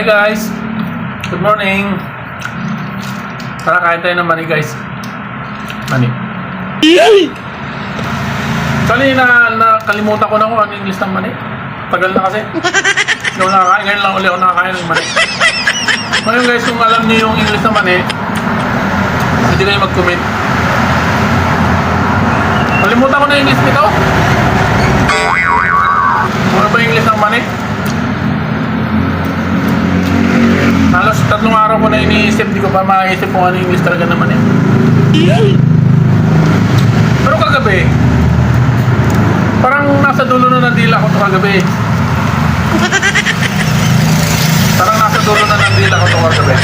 Hi guys! Good morning! Tara, kain tayo ng mani guys. Mani. Kanina nakalimutan ko na kung ano yung English ng mani. Tagal na kasi. Yung nakakain, ngayon lang ulit ako nakakain ng mani. Ngayon guys, kung alam niyo yung English ng mani, hindi kayo mag-comment. Kalimutan ko na yung English nito. Ano ba yung English ng mani? Halos 3 araw ko na iniisip, di ko pa maisip kung ano yung English talaga naman eh. Pero kagabi, parang nasa dulo na ng dila ko ito kagabi. Parang nasa dulo na ng dila ko ito kagabi.